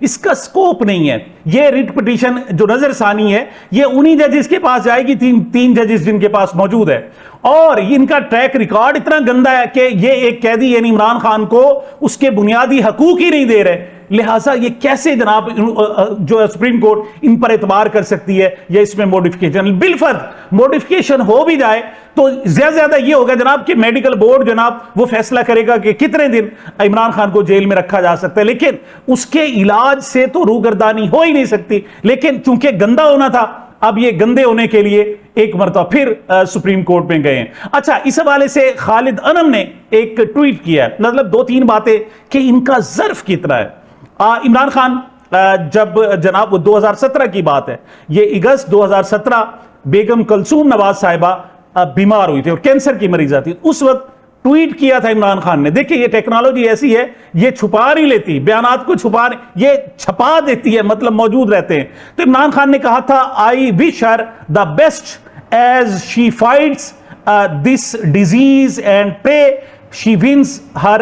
اس کا سکوپ نہیں ہے. یہ ریٹ پٹیشن جو نظر ثانی ہے یہ انہی ججز کے پاس جائے گی, تین ججز جن کے پاس موجود ہے, اور ان کا ٹریک ریکارڈ اتنا گندا ہے کہ یہ ایک قیدی یعنی عمران خان کو اس کے بنیادی حقوق ہی نہیں دے رہے. لہٰذا یہ کیسے جناب جو سپریم کورٹ ان پر اعتبار کر سکتی ہے یا اس میں موڈیفیکیشن, بالفرض موڈیفیکیشن ہو بھی جائے تو زیادہ یہ ہوگا جناب کہ میڈیکل بورڈ جناب وہ فیصلہ کرے گا کہ کتنے دن عمران خان کو جیل میں رکھا جا سکتا ہے, لیکن اس کے علاج سے تو روگردانی ہو ہی نہیں سکتی. لیکن چونکہ گندا ہونا تھا, اب یہ گندے ہونے کے لیے ایک مرتبہ پھر سپریم کورٹ میں گئے ہیں. اچھا, اس حوالے سے خالد انم نے ایک ٹویٹ کیا ہے, مطلب 2-3 باتیں کہ ان کا ظرف کتنا ہے. عمران خان جب جناب 2017 کی بات ہے, یہ اگست 2017 بیگم کلثوم نواز صاحبہ بیمار ہوئی تھی اور کینسر کی مریضہ تھی. اس وقت ٹویٹ کیا تھا عمران خان نے, دیکھیں یہ ٹیکنالوجی ایسی ہے, یہ چھپا نہیں لیتی بیانات کو, یہ چھپا دیتی ہے, مطلب موجود رہتے ہیں. تو عمران خان نے کہا تھا I wish her the best as she fights this disease and pray she wins her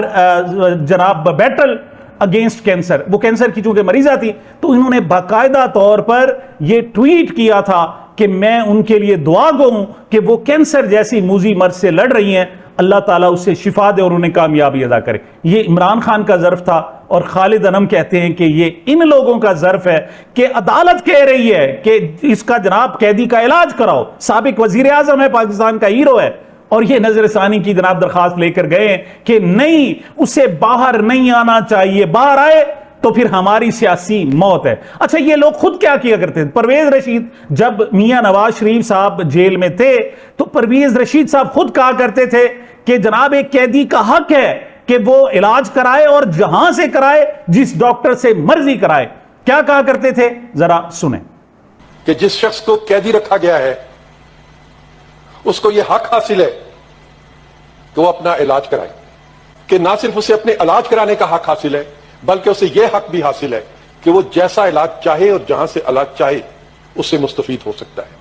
جناب بیٹل اگینسٹ کینسر. وہ کینسر کی چونکہ مریضہ تھی تو انہوں نے باقاعدہ طور پر یہ ٹویٹ کیا تھا کہ میں ان کے لیے دعا گو ہوں کہ وہ کینسر جیسی موذی مرض سے لڑ رہی ہیں, اللہ تعالیٰ اسے شفا دے اور انہیں کامیابی عطا کرے. یہ عمران خان کا ظرف تھا, اور خالد انم کہتے ہیں کہ یہ ان لوگوں کا ظرف ہے کہ عدالت کہہ رہی ہے کہ اس کا جناب قیدی کا علاج کراؤ. سابق وزیر اعظم ہے, پاکستان کا ہیرو ہے, اور یہ نظر ثانی کی جناب درخواست لے کر گئے کہ نہیں, اسے باہر نہیں آنا چاہیے, باہر آئے تو پھر ہماری سیاسی موت ہے. اچھا, یہ لوگ خود کیا کیا کرتے تھے؟ پرویز رشید جب میاں نواز شریف صاحب جیل میں تھے تو پرویز رشید صاحب خود کہا کرتے تھے کہ جناب ایک قیدی کا حق ہے کہ وہ علاج کرائے اور جہاں سے کرائے, جس ڈاکٹر سے مرضی کرائے. کیا کہا کرتے تھے, ذرا سنیں. کہ جس شخص کو قیدی رکھا گیا ہے اس کو یہ حق حاصل ہے کہ وہ اپنا علاج کرائے, کہ نہ صرف اسے اپنے علاج کرانے کا حق حاصل ہے بلکہ اسے یہ حق بھی حاصل ہے کہ وہ جیسا علاج چاہے اور جہاں سے علاج چاہے اس سے مستفید ہو سکتا ہے.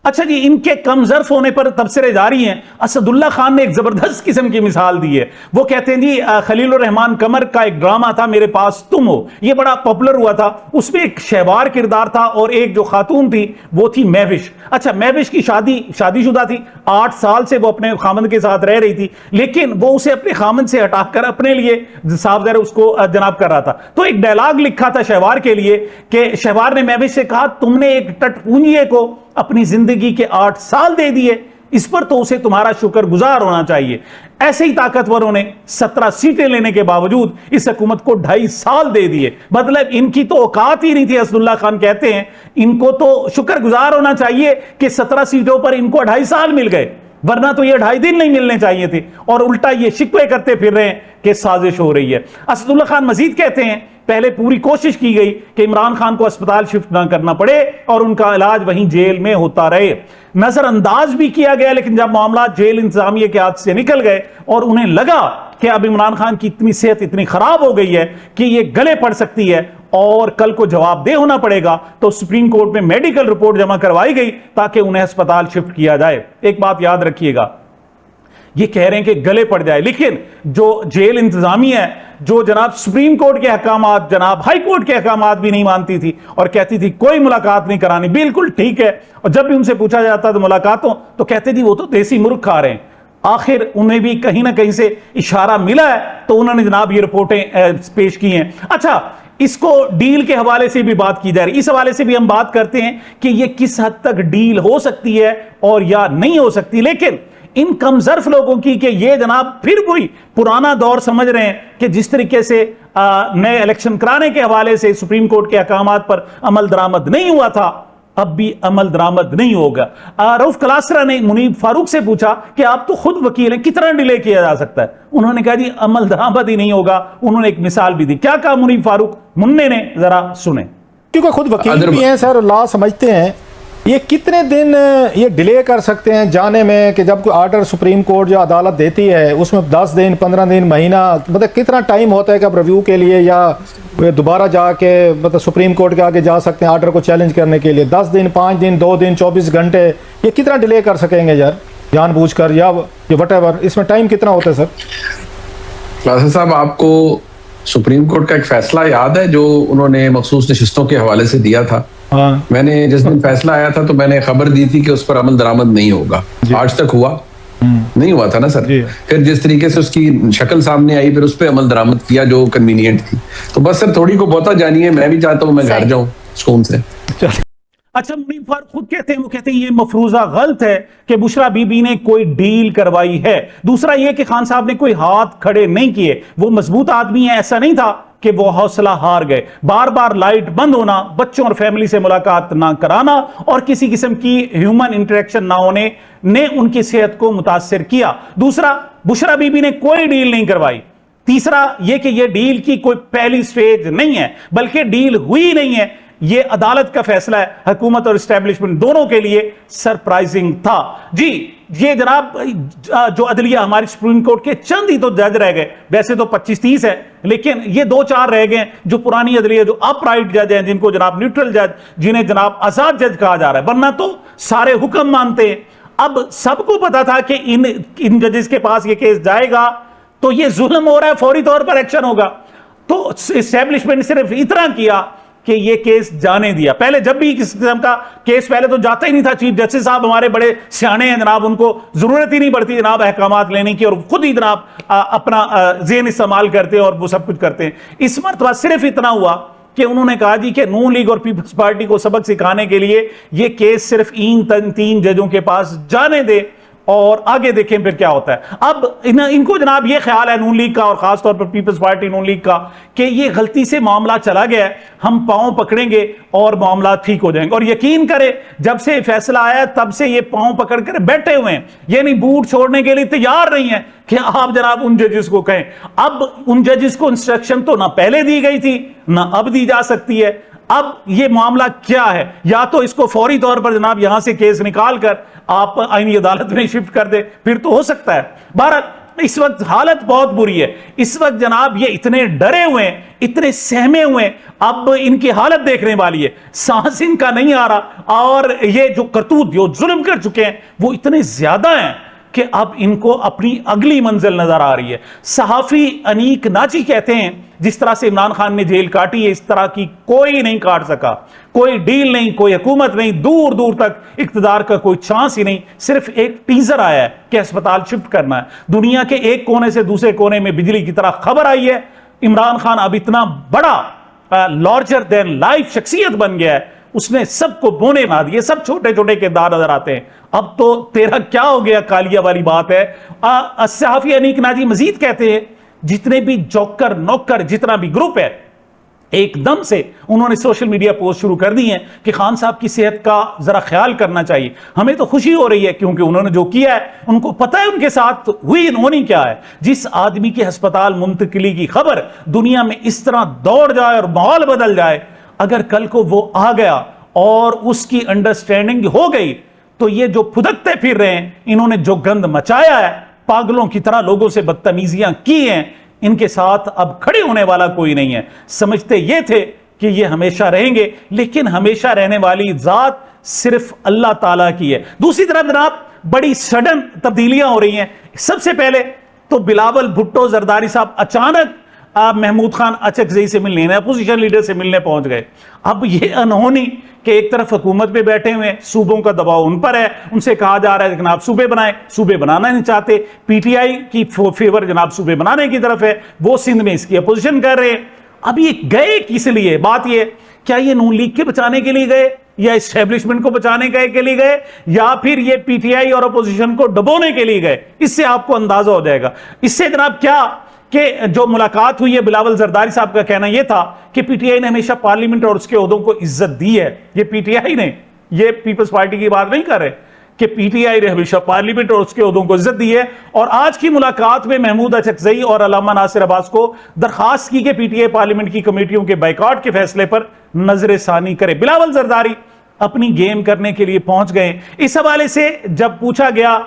اچھا جی, ان کے کم ظرف ہونے پر تبصرے جاری ہیں. اسد اللہ خان نے ایک زبردست قسم کی مثال دی ہے. وہ کہتے ہیں جی خلیل الرحمان قمر کا ایک ڈرامہ تھا میرے پاس تم ہو, یہ بڑا پاپولر ہوا تھا. اس میں ایک شہوار کردار تھا اور ایک جو خاتون تھی وہ تھی مہوش. اچھا, مہوش کی شادی شدہ تھی, 8 سال سے وہ اپنے خامند کے ساتھ رہ رہی تھی, لیکن وہ اسے اپنے خامند سے ہٹا کر اپنے لیے صاحب ذرا اس کو جناب کر رہا تھا. تو ایک ڈائلاگ لکھا تھا شہوار کے لیے کہ شہوار نے مہوش سے کہا تم نے ایک ٹٹ پونجیے کو اپنی زندگی کے 8 سال دے دیے, اس پر تو اسے تمہارا شکر گزار ہونا چاہیے. ایسے ہی طاقتوروں نے 17 سیٹیں لینے کے باوجود اس حکومت کو 2.5 سال دے دیے. مطلب ان کی تو اوقات ہی نہیں تھی. اسد اللہ خان کہتے ہیں ان کو تو شکر گزار ہونا چاہیے کہ 17 سیٹوں پر ان کو 2.5 سال مل گئے, ورنہ تو یہ 2.5 دن نہیں ملنے چاہیے تھے, اور الٹا یہ شکوے کرتے پھر رہے ہیں کہ سازش ہو رہی ہے. اسد اللہ خان مزید کہتے ہیں پہلے پوری کوشش کی گئی کہ عمران خان کو اسپتال شفٹ نہ کرنا پڑے اور ان کا علاج وہیں جیل میں ہوتا رہے. نظر انداز بھی کیا گیا, لیکن جب معاملات جیل انتظامیہ کے ہاتھ سے نکل گئے اور انہیں لگا کہ اب عمران خان کی اتنی صحت اتنی خراب ہو گئی ہے کہ یہ گلے پڑ سکتی ہے اور کل کو جواب دہ ہونا پڑے گا, تو سپریم کورٹ میں میڈیکل رپورٹ جمع کروائی گئی تاکہ انہیں اسپتال شفٹ کیا جائے. ایک بات یاد رکھیے گا, یہ کہہ رہے ہیں کہ گلے پڑ جائے, لیکن جو جیل انتظامیہ ہے جو جناب سپریم کورٹ کے احکامات, جناب ہائی کورٹ کے احکامات بھی نہیں مانتی تھی اور کہتی تھی کوئی ملاقات نہیں کرانی, بالکل ٹھیک ہے, اور جب بھی ان سے پوچھا جاتا تو ملاقاتوں تو کہتے تھی وہ تو دیسی مرغ کھا رہے ہیں. آخر انہیں بھی کہیں نہ کہیں سے اشارہ ملا ہے تو انہوں نے جناب یہ رپورٹیں پیش کی ہیں. اچھا, اس کو ڈیل کے حوالے سے بھی بات کی جا رہی, اس حوالے سے بھی ہم بات کرتے ہیں کہ یہ کس حد تک ڈیل ہو سکتی ہے اور یا نہیں ہو سکتی. لیکن ان کم ظرف لوگوں کی کہ یہ جناب پھر وہی پرانا دور سمجھ رہے ہیں کہ جس طریقے سے نئے الیکشن کرانے کے حوالے سے سپریم کورٹ کے احکامات پر عمل درآمد نہیں ہوا تھا, اب بھی عمل درآمد نہیں ہوگا. رؤف کلاسرا نے منیب فاروق سے پوچھا کہ آپ تو خود وکیل ہیں, کتنا ڈیلے کیا جا سکتا ہے؟ انہوں نے کہا جی عمل درآمد ہی نہیں ہوگا. انہوں نے ایک مثال بھی دی. کیا کہا منیب فاروق مننے نے, ذرا سنیں. کیونکہ خود وکیل بھی ہیں سر, لا سمجھتے ہیں یہ کتنے دن یہ ڈیلے کر سکتے ہیں جانے میں, کہ جب کوئی آرڈر سپریم کورٹ جو عدالت دیتی ہے اس میں 10 دن 15 دن مہینہ, مطلب کتنا ٹائم ہوتا ہے کہ آپ ریویو کے لیے یا دوبارہ جا کے مطلب سپریم کورٹ کے آگے جا سکتے ہیں آرڈر کو چیلنج کرنے کے لیے. 10 دن 5 دن 2 دن 24 گھنٹے, یہ کتنا ڈیلے کر سکیں گے یار جان بوجھ کر یا وٹ ایور, اس میں ٹائم کتنا ہوتا ہے سر؟ ناصر صاحب, آپ کو سپریم کورٹ کا ایک فیصلہ یاد ہے جو انہوں نے مخصوص نشستوں کے حوالے سے دیا تھا؟ میں نے جس دن فیصلہ آیا تھا تو میں نے خبر دی تھی کہ اس پر عمل درآمد نہیں ہوگا. آج تک ہوا نہیں ہوا تھا نا سر. پھر جس طریقے سے اس کی شکل سامنے آئی پھر اس پہ عمل درآمد کیا جو کنوینئنٹ تھی. تو بس سر تھوڑی کو بہتا جانیے, میں بھی چاہتا ہوں میں گھر جاؤں سکون سے. اچھا منیب فاروق خود کہتے ہیں, وہ کہتے ہیں یہ مفروضہ غلط ہے کہ بشرا بی بی نے کوئی ڈیل کروائی ہے. دوسرا یہ کہ خان صاحب نے کوئی ہاتھ کھڑے نہیں کیے, وہ مضبوط آدمی ہے, ایسا نہیں تھا کہ وہ حوصلہ ہار گئے. بار بار لائٹ بند ہونا, بچوں اور فیملی سے ملاقات نہ کرانا اور کسی قسم کی ہیومن انٹریکشن نہ ہونے نے ان کی صحت کو متاثر کیا. دوسرا, بشرا بی بی نے کوئی ڈیل نہیں کروائی. تیسرا یہ کہ یہ ڈیل کی کوئی پہلی سٹیج نہیں ہے بلکہ ڈیل ہوئی نہیں ہے. یہ عدالت کا فیصلہ ہے, حکومت اور اسٹیبلشمنٹ دونوں کے لیے سرپرائزنگ تھا. جی یہ جناب جو عدلیہ ہماری سپریم کورٹ کے چند ہی تو جج رہ گئے, ویسے تو 25-30 ہے لیکن یہ 2-4 رہ گئے جو پرانی عدلیہ, جو اپ رائٹ جج ہیں, جن کو جناب نیوٹرل جج, جنہیں جناب آزاد جج کہا جا رہا ہے, ورنہ تو سارے حکم مانتے ہیں. اب سب کو پتا تھا کہ ان ججز کے پاس یہ کیس جائے گا تو یہ ظلم ہو رہا ہے, فوری طور پر ایکشن ہوگا. تو اسٹیبلشمنٹ نے صرف اتنا کیا کہ یہ کیس جانے دیا. پہلے جب بھی کسی قسم کا کیس پہلے تو جاتا ہی نہیں تھا. چیف جسٹس صاحب ہمارے بڑے سیانے ہیں جناب, ان کو ضرورت ہی نہیں پڑتی جناب احکامات لینے کی, اور خود ہی جناب اپنا ذہن استعمال کرتے ہیں اور وہ سب کچھ کرتے ہیں. اس مرتبہ صرف اتنا ہوا کہ انہوں نے کہا جی کہ نون لیگ اور پیپلز پارٹی کو سبق سکھانے کے لیے یہ کیس صرف ان 3 ججوں کے پاس جانے دے اور آگے دیکھیں پھر کیا ہوتا ہے. اب ان کو جناب یہ خیال ہے نون لیگ کا اور خاص طور پر پیپلز پارٹی نون لیگ کا کہ یہ غلطی سے معاملہ چلا گیا ہے, ہم پاؤں پکڑیں گے اور معاملات ٹھیک ہو جائیں گے. اور یقین کرے جب سے فیصلہ آیا تب سے یہ پاؤں پکڑ کر بیٹھے ہوئے ہیں, یعنی بوٹ چھوڑنے کے لیے تیار نہیں ہیں کہ آپ جناب ان ججز کو کہیں. اب ان ججز کو انسٹرکشن تو نہ پہلے دی گئی تھی نہ اب دی جا سکتی ہے. اب یہ معاملہ کیا ہے, یا تو اس کو فوری طور پر جناب یہاں سے کیس نکال کر آپ آئینی عدالت میں شفٹ کر دے, پھر تو ہو سکتا ہے. بہرحال اس وقت حالت بہت بری ہے. اس وقت جناب یہ اتنے ڈرے ہوئے ہیں, اتنے سہمے ہوئے ہیں, اب ان کی حالت دیکھنے والی ہے. سانس ان کا نہیں آ رہا, اور یہ جو کرتوت جو ظلم کر چکے ہیں وہ اتنے زیادہ ہیں کہ اب ان کو اپنی اگلی منزل نظر آ رہی ہے. صحافی انیک ناجی کہتے ہیں جس طرح سے عمران خان نے جیل کاٹی ہے اس طرح کی کوئی نہیں کاٹ سکا. کوئی ڈیل نہیں, کوئی حکومت نہیں, دور دور تک اقتدار کا کوئی چانس ہی نہیں. صرف ایک ٹیزر آیا ہے کہ اسپتال شفٹ کرنا ہے. دنیا کے ایک کونے سے دوسرے کونے میں بجلی کی طرح خبر آئی ہے. عمران خان اب اتنا بڑا لارجر دین لائف شخصیت بن گیا ہے, اس نے سب کو بونے بنا دیے, سب چھوٹے چھوٹے کردار نظر آتے ہیں. اب تو تیرا کیا ہو گیا کالیہ والی بات ہے. صحافی انیک ناجی مزید کہتے ہیں جتنے بھی جوکر نوکر جتنا بھی گروپ ہے ایک دم سے انہوں نے سوشل میڈیا پوسٹ شروع کر دی ہیں کہ خان صاحب کی صحت کا ذرا خیال کرنا چاہیے. ہمیں تو خوشی ہو رہی ہے کیونکہ انہوں نے جو کیا ہے ان کو پتہ ہے ان کے ساتھ ہونی کیا ہے. جس آدمی کے ہسپتال منتقلی کی خبر دنیا میں اس طرح دوڑ جائے اور ماحول بدل جائے, اگر کل کو وہ آ گیا اور اس کی انڈرسٹینڈنگ ہو گئی تو یہ جو پھدکتے پھر رہے ہیں, انہوں نے جو گند مچایا ہے, پاگلوں کی طرح لوگوں سے بدتمیزیاں کی ہیں, ان کے ساتھ اب کھڑے ہونے والا کوئی نہیں ہے. سمجھتے یہ تھے کہ یہ ہمیشہ رہیں گے, لیکن ہمیشہ رہنے والی ذات صرف اللہ تعالیٰ کی ہے. دوسری طرف جناب بڑی سڈن تبدیلیاں ہو رہی ہیں. سب سے پہلے تو بلاول بھٹو زرداری صاحب اچانک محمود خان اچکزئی سے ملنے, اپوزیشن لیڈر سے ملنے پہنچ گئے. اب یہ انہونی کہ ایک طرف حکومت پہ بیٹھے ہوئے, صوبوں کا دباؤ ان پر ہے, ان سے کہا جا رہا ہے کہ آپ صوبے بنائیں, صوبے بنانا نہیں چاہتے. پی ٹی آئی کی فیور جناب صوبے بنانے کی طرف ہے, وہ سندھ میں اس کی اپوزیشن کر رہے ہیں. اب یہ گئے کس لیے؟ بات یہ کیا یہ نون لیگ کے بچانے کے لیے گئے, یا اسٹیبلشمنٹ کو بچانے کے لیے گئے, یا پھر یہ پی ٹی آئی اور اپوزیشن کو ڈبونے کے لیے گئے؟ اس سے آپ کو اندازہ ہو جائے گا. اس سے جناب کیا کہ جو ملاقات ہوئی ہے, بلاول زرداری صاحب کا کہنا یہ تھا کہ پی ٹی آئی نے ہمیشہ پارلیمنٹ اور اس کے عہدوں کو عزت دی ہے. یہ پی ٹی آئی نے, یہ پیپلز پارٹی کی بات نہیں کر رہے, کہ پی ٹی آئی نے ہمیشہ پارلیمنٹ اور اس کے عہدوں کو عزت دی ہے. اور آج کی ملاقات میں محمود اچکزئی اور علامہ ناصر عباس کو درخواست کی کہ پی ٹی آئی پارلیمنٹ کی کمیٹیوں کے بائیکاٹ کے فیصلے پر نظر ثانی کرے. بلاول زرداری اپنی گیم کرنے کے لیے پہنچ گئے. اس حوالے سے جب پوچھا گیا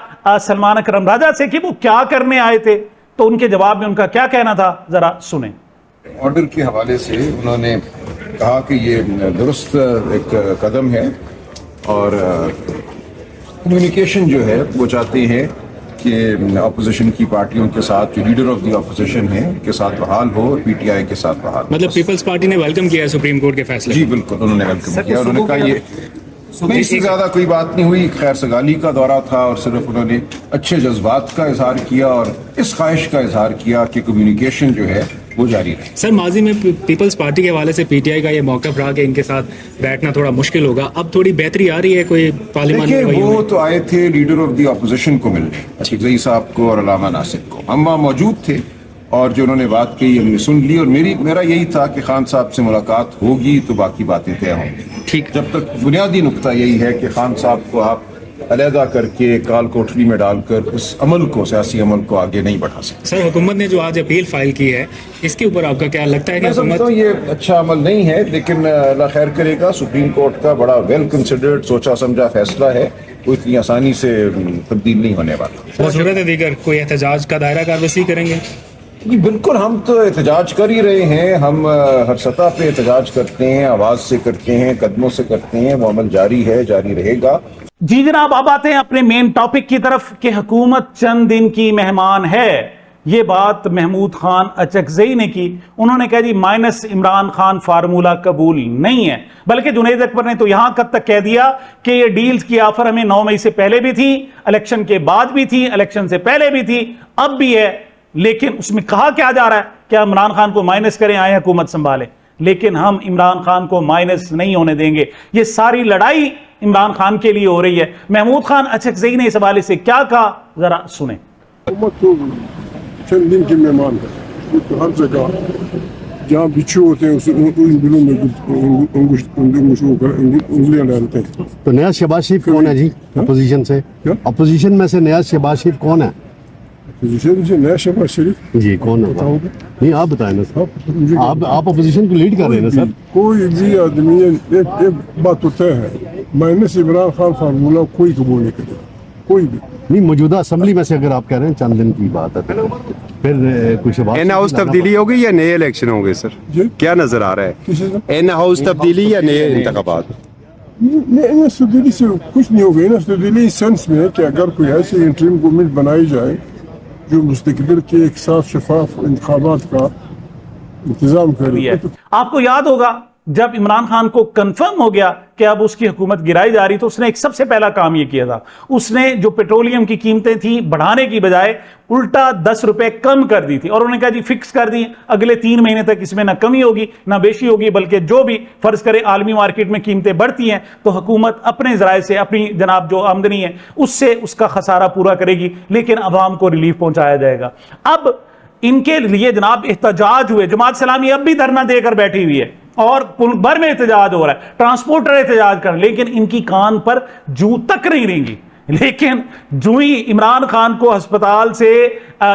سلمان اکرم راجہ سے کہ وہ کیا کرنے آئے تھے تو ان کے جواب میں ان کا کیا کہنا تھا, ذرا سنیں. آرڈر کے حوالے سے انہوں نے کہا کہ یہ درست ایک قدم ہے اور کمیونیکیشن جو ہے وہ چاہتے ہیں کہ اپوزیشن کی پارٹیوں کے ساتھ جو لیڈر آف دی اپوزیشن ہے کے ساتھ بحال ہو اور پی ٹی آئی کے ساتھ بحال ہو. مطلب پیپلز پارٹی نے ویلکم کیا ہے سپریم کورٹ کے فیصلے؟ جی بالکل انہوں نے ویلکم کیا. انہوں نے کہا یہ نہیں، اس سے زیادہ کوئی بات نہیں ہوئی. خیر سگالی کا دورہ تھا اور صرف انہوں نے اچھے جذبات کا اظہار کیا اور اس خواہش کا اظہار کیا کہ کمیونیکیشن جو ہے وہ جاری رہے. سر ماضی میں پیپلز پارٹی کے حوالے سے پی ٹی آئی کا یہ موقف رہا کہ ان کے ساتھ بیٹھنا تھوڑا مشکل ہوگا، اب تھوڑی بہتری آ رہی ہے کوئی پارلیمان میں؟ دیکھیں وہ تو آئے تھے لیڈر آف دی اپوزیشن کو ملنے، اکرزئی صاحب کو اور علامہ ناصر کو. ہم وہاں موجود تھے اور جو انہوں نے بات کہی ہم نے سن لی، اور میرا یہی تھا کہ خان صاحب سے ملاقات ہوگی تو باقی باتیں طے ہوں گی. ٹھیک. جب تک بنیادی نقطہ یہی ہے کہ خان صاحب کو آپ علیحدہ کر کے کال کوٹری میں ڈال کر اس عمل کو، سیاسی عمل کو آگے نہیں بڑھا سکتے. سر حکومت نے جو آج اپیل فائل کی ہے اس کے اوپر آپ کا کیا لگتا ہے کہ میں سمجھتا ہوں یہ اچھا عمل نہیں ہے، لیکن اللہ خیر کرے گا. سپریم کورٹ کا بڑا ویل کنسیڈرڈ، سوچا سمجھا فیصلہ ہے، وہ اتنی آسانی سے تبدیل نہیں ہونے والا. صورت دیگر کوئی احتجاج کا دائرہ کار وسیع کریں گے؟ جی بالکل، ہم تو احتجاج کر ہی رہے ہیں. ہم ہر سطح پہ احتجاج کرتے ہیں، آواز سے کرتے ہیں، قدموں سے کرتے ہیں. وہ عمل جاری ہے، جاری رہے گا. جی جناب، اب آتے ہیں اپنے مین ٹاپک کی طرف کہ حکومت چند دن کی مہمان ہے. یہ بات محمود خان اچکزئی نے کی. انہوں نے کہا جی مائنس عمران خان فارمولہ قبول نہیں ہے، بلکہ جنید اکبر نے تو یہاں تک کہہ دیا کہ یہ ڈیلز کی آفر ہمیں 9 مئی سے پہلے بھی تھی، الیکشن کے بعد بھی تھی، الیکشن سے پہلے بھی تھی، اب بھی ہے. لیکن اس میں کہا کیا جا رہا ہے کہ عمران خان کو مائنس کریں، آئے حکومت سنبھالیں. لیکن ہم عمران خان کو مائنس نہیں ہونے دیں گے. یہ ساری لڑائی عمران خان کے لیے ہو رہی ہے. محمود خان اچکزئی نے اس حوالے سے کیا کہا، ذرا سنیں. حکومت تو چند دن کے مہمان ہے، ہر جگہ جہاں بچھو ہوتے ہیں ان دنوں میں انگلیاں ڈالتے ہیں. تو نیاز شہباز شریف کون ہے جی اپوزیشن سے؟ اپوزیشن میں سے نیاز شہباز شریف کون ہے؟ اپوزیشن سے نیاز شہباز شریف جی کون ہے؟ نہیں آپ بتائیں نا سر، آپ اپوزیشن کو لیڈ کر رہے ہیں نا سر. کوئی بھی آدمی ایک بات تو طے ہے، مائنس عمران خان فارمولہ کوئی قبول نہیں کرے، کوئی بھی نہیں. موجودہ اسمبلی میں سے اگر آپ کہہ رہے ہیں چند دن کی بات ہے، پھر کچھ ان ہاؤس تبدیلی ہوگی یا نئے الیکشن ہوں گے سر؟ کیا نظر آ رہا ہے؟ کسی سے ان ہاؤس تبدیلی یا نئے انتخابات؟ تبدیلی سے کچھ نہیں ہوگی. تبدیلی اس سینس میں ہے کہ اگر کوئی ایسی انٹریم گورنمنٹ بنائی جائے جو مستقبل کے ایک صاف شفاف انتخابات کا انتظام کرے. آپ کو یاد ہوگا جب عمران خان کو کنفرم ہو گیا کہ اب اس کی حکومت گرائی جا رہی تو اس نے ایک سب سے پہلا کام یہ کیا تھا، اس نے جو پیٹرولیم کی قیمتیں تھیں بڑھانے کی بجائے الٹا 10 روپے کم کر دی تھی، اور انہوں نے کہا جی فکس کر دی، اگلے 3 مہینے تک اس میں نہ کمی ہوگی نہ بیشی ہوگی، بلکہ جو بھی فرض کرے عالمی مارکیٹ میں قیمتیں بڑھتی ہیں تو حکومت اپنے ذرائع سے اپنی جناب جو آمدنی ہے اس سے اس کا خسارہ پورا کرے گی، لیکن عوام کو ریلیف پہنچایا جائے گا. اب ان کے لیے جناب احتجاج ہوئے، جماعت اسلامی اب بھی دھرنا دے کر بیٹھی ہوئی ہے اور ملک بھر میں احتجاج ہو رہا ہے، ٹرانسپورٹر احتجاج کر، لیکن ان کی کان پر جو تک نہیں رہیں گی. لیکن جو ہی عمران خان کو ہسپتال سے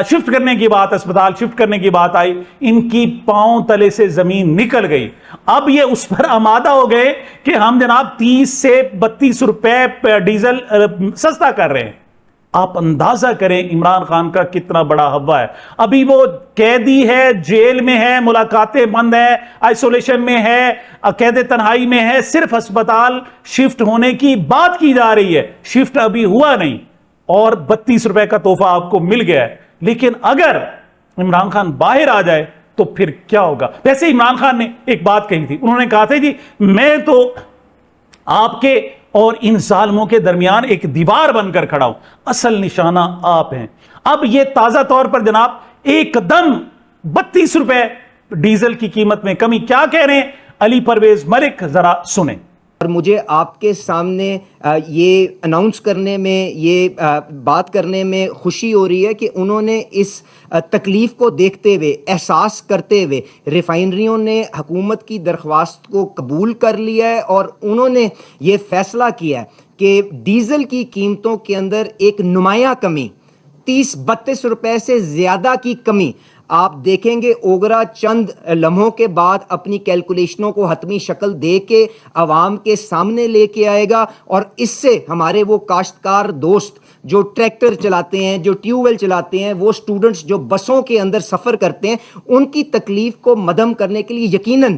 شفٹ کرنے کی بات، ہسپتال شفٹ کرنے کی بات آئی، ان کی پاؤں تلے سے زمین نکل گئی. اب یہ اس پر آمادہ ہو گئے کہ ہم جناب 30 سے 32 روپے ڈیزل سستا کر رہے ہیں. آپ اندازہ کریں عمران خان کا کتنا بڑا ہوا ہے. ابھی وہ قیدی ہے، جیل میں ہے، ملاقاتیں بند ہیں، آئسولیشن میں ہے، قید تنہائی میں ہے، صرف ہسپتال شفٹ ہونے کی بات کی جا رہی ہے، شفٹ ابھی ہوا نہیں، اور 32 روپے کا تحفہ آپ کو مل گیا ہے. لیکن اگر عمران خان باہر آ جائے تو پھر کیا ہوگا؟ ویسے عمران خان نے ایک بات کہی تھی، انہوں نے کہا تھا جی میں تو آپ کے اور ان ظالموں کے درمیان ایک دیوار بن کر کھڑا ہوں، اصل نشانہ آپ ہیں. اب یہ تازہ طور پر جناب ایک دم 32 روپے ڈیزل کی قیمت میں کمی کیا کہہ رہے ہیں علی پرویز ملک، ذرا سنیں. اور مجھے آپ کے سامنے یہ اناؤنس کرنے میں، یہ بات کرنے میں خوشی ہو رہی ہے کہ انہوں نے اس تکلیف کو دیکھتے ہوئے، احساس کرتے ہوئے ریفائنریوں نے حکومت کی درخواست کو قبول کر لیا ہے، اور انہوں نے یہ فیصلہ کیا ہے کہ ڈیزل کی قیمتوں کے اندر ایک نمایاں کمی، 30-32 روپے سے زیادہ کی کمی آپ دیکھیں گے. اوگرا چند لمحوں کے بعد اپنی کیلکولیشنوں کو حتمی شکل دے کے عوام کے سامنے لے کے آئے گا، اور اس سے ہمارے وہ کاشتکار دوست جو ٹریکٹر چلاتے ہیں، جو ٹیوب ویل چلاتے ہیں، وہ سٹوڈنٹس جو بسوں کے اندر سفر کرتے ہیں، ان کی تکلیف کو مدھم کرنے کے لیے یقیناً